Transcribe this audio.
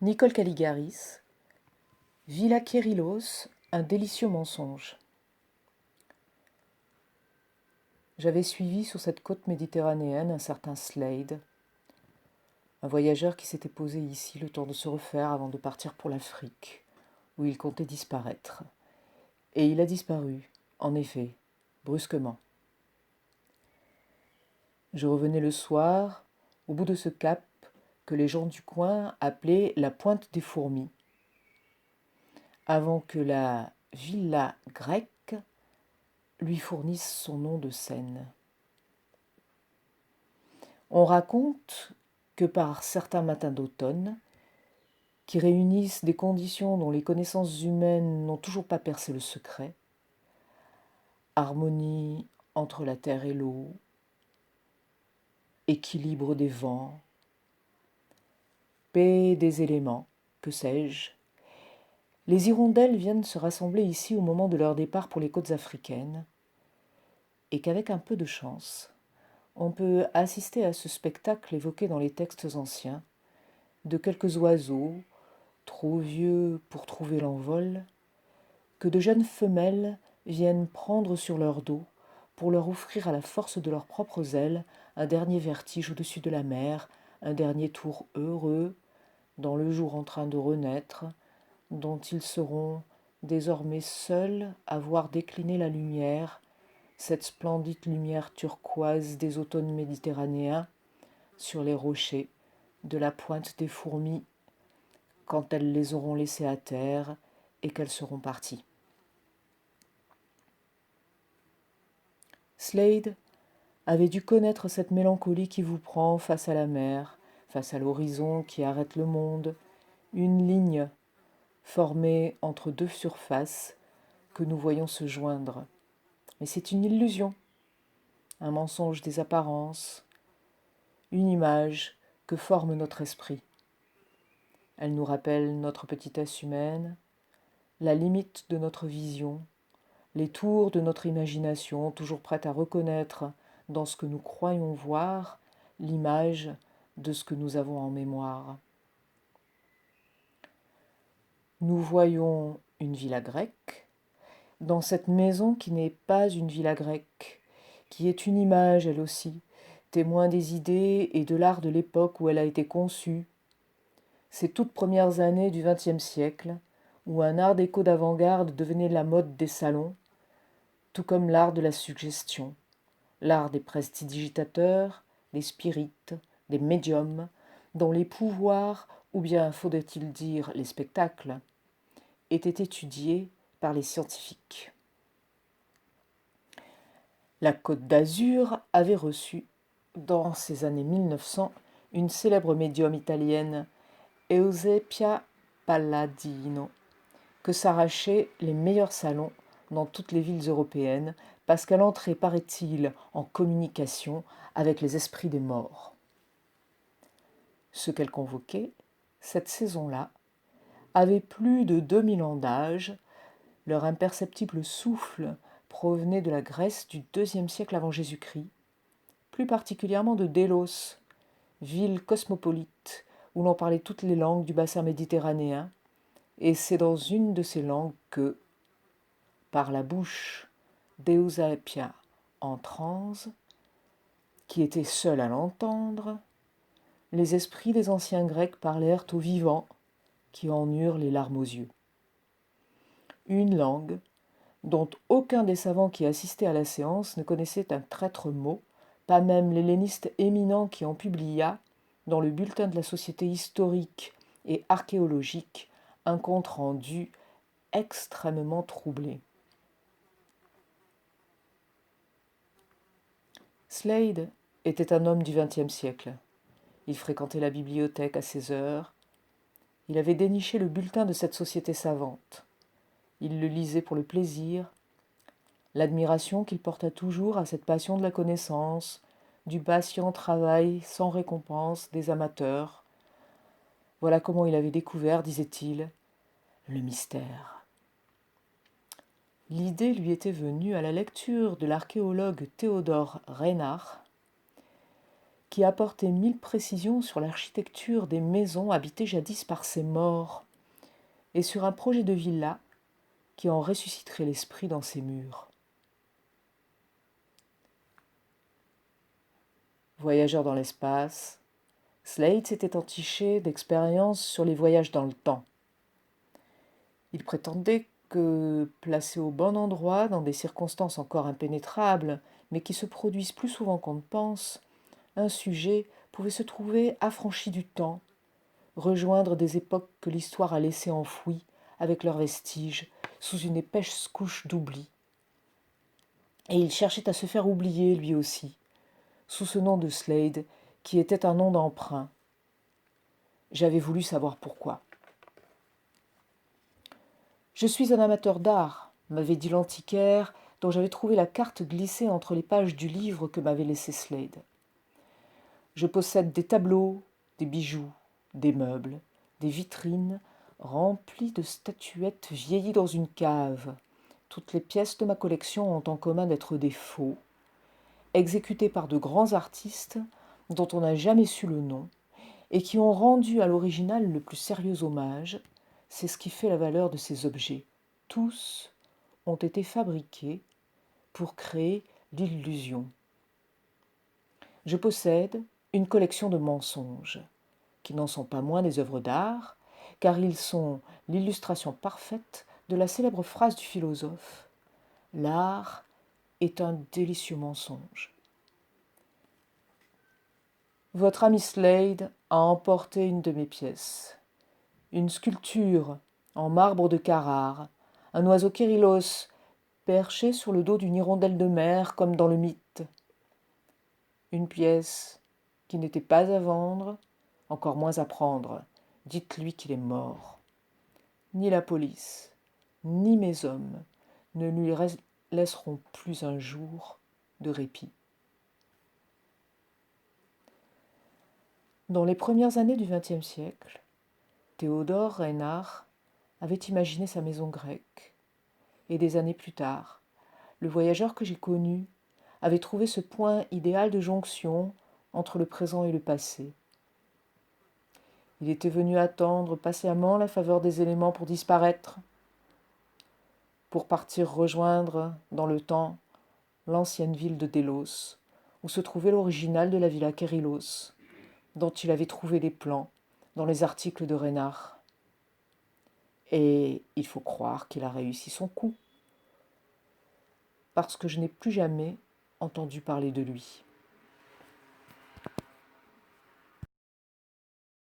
Nicole Caligaris, Villa Kérylos, un délicieux mensonge. J'avais suivi sur cette côte méditerranéenne un certain Slade, un voyageur qui s'était posé ici le temps de se refaire avant de partir pour l'Afrique, où il comptait disparaître. Et il a disparu, en effet, brusquement. Je revenais le soir, au bout de ce cap que les gens du coin appelaient la pointe des fourmis, avant que la villa grecque lui fournisse son nom de scène. On raconte que par certains matins d'automne, qui réunissent des conditions dont les connaissances humaines n'ont toujours pas percé le secret, harmonie entre la terre et l'eau, équilibre des vents, paix des éléments, que sais-je, les hirondelles viennent se rassembler ici au moment de leur départ pour les côtes africaines, et qu'avec un peu de chance, on peut assister à ce spectacle évoqué dans les textes anciens, de quelques oiseaux, trop vieux pour trouver l'envol, que de jeunes femelles viennent prendre sur leur dos pour leur offrir à la force de leurs propres ailes un dernier vertige au-dessus de la mer, un dernier tour heureux dans le jour en train de renaître, dont ils seront désormais seuls à voir décliner la lumière, cette splendide lumière turquoise des automnes méditerranéens, sur les rochers de la pointe des fourmis, quand elles les auront laissés à terre et qu'elles seront parties. Slade avait dû connaître cette mélancolie qui vous prend face à la mer, face à l'horizon qui arrête le monde, une ligne formée entre deux surfaces que nous voyons se joindre. Mais c'est une illusion, un mensonge des apparences, une image que forme notre esprit. Elle nous rappelle notre petitesse humaine, la limite de notre vision, les tours de notre imagination, toujours prête à reconnaître dans ce que nous croyons voir l'image de ce que nous avons en mémoire. Nous voyons une villa grecque, dans cette maison qui n'est pas une villa grecque, qui est une image elle aussi, témoin des idées et de l'art de l'époque où elle a été conçue, ces toutes premières années du XXe siècle, où un art déco d'avant-garde devenait la mode des salons, tout comme l'art de la suggestion, l'art des prestidigitateurs, des spirites, des médiums, dont les pouvoirs, ou bien faudrait-il dire les spectacles, étaient étudiés par les scientifiques. La Côte d'Azur avait reçu, dans ces années 1900, une célèbre médium italienne, Eusebia Palladino, que s'arrachaient les meilleurs salons dans toutes les villes européennes parce qu'elle entrait, paraît-il, en communication avec les esprits des morts. Ce qu'elle convoquait, cette saison-là, avait plus de 2000 ans d'âge, leur imperceptible souffle provenait de la Grèce du IIe siècle avant Jésus-Christ, plus particulièrement de Délos, ville cosmopolite où l'on parlait toutes les langues du bassin méditerranéen, et c'est dans une de ces langues que, par la bouche d'Eusapia en transe, qui était seule à l'entendre, les esprits des anciens Grecs parlèrent aux vivants, qui en eurent les larmes aux yeux. Une langue dont aucun des savants qui assistaient à la séance ne connaissait un traître mot, pas même l'helléniste éminent qui en publia, dans le bulletin de la Société historique et archéologique, un compte-rendu extrêmement troublé. Slade était un homme du XXe siècle. Il fréquentait la bibliothèque à ses heures. Il avait déniché le bulletin de cette société savante. Il le lisait pour le plaisir, l'admiration qu'il porta toujours à cette passion de la connaissance, du patient travail sans récompense des amateurs. Voilà comment il avait découvert, disait-il, le mystère. L'idée lui était venue à la lecture de l'archéologue Théodore Reinhardt, qui apportait 1000 précisions sur l'architecture des maisons habitées jadis par ces morts, et sur un projet de villa qui en ressusciterait l'esprit dans ses murs. Voyageur dans l'espace, Slade s'était entiché d'expériences sur les voyages dans le temps. Il prétendait que, placé au bon endroit, dans des circonstances encore impénétrables, mais qui se produisent plus souvent qu'on ne pense, un sujet pouvait se trouver affranchi du temps, rejoindre des époques que l'histoire a laissées enfouies avec leurs vestiges, sous une épaisse couche d'oubli. Et il cherchait à se faire oublier lui aussi, sous ce nom de Slade, qui était un nom d'emprunt. J'avais voulu savoir pourquoi. Je suis un amateur d'art, m'avait dit l'antiquaire, dont j'avais trouvé la carte glissée entre les pages du livre que m'avait laissé Slade. Je possède des tableaux, des bijoux, des meubles, des vitrines remplies de statuettes vieillies dans une cave. Toutes les pièces de ma collection ont en commun d'être des faux, exécutés par de grands artistes dont on n'a jamais su le nom, et qui ont rendu à l'original le plus sérieux hommage. C'est ce qui fait la valeur de ces objets. Tous ont été fabriqués pour créer l'illusion. Je possède une collection de mensonges, qui n'en sont pas moins des œuvres d'art, car ils sont l'illustration parfaite de la célèbre phrase du philosophe « L'art est un délicieux mensonge ». Votre ami Slade a emporté une de mes pièces. Une sculpture en marbre de Carrare, un oiseau Kérylos perché sur le dos d'une hirondelle de mer comme dans le mythe. Une pièce qui n'était pas à vendre, encore moins à prendre. Dites-lui qu'il est mort. Ni la police, ni mes hommes ne lui laisseront plus un jour de répit. Dans les premières années du XXe siècle, Théodore Reynard avait imaginé sa maison grecque. Et des années plus tard, le voyageur que j'ai connu avait trouvé ce point idéal de jonction entre le présent et le passé. Il était venu attendre patiemment la faveur des éléments pour disparaître, pour partir rejoindre dans le temps l'ancienne ville de Délos, où se trouvait l'original de la villa Kérylos, dont il avait trouvé les plans dans les articles de Reynard. Et il faut croire qu'il a réussi son coup, parce que je n'ai plus jamais entendu parler de lui.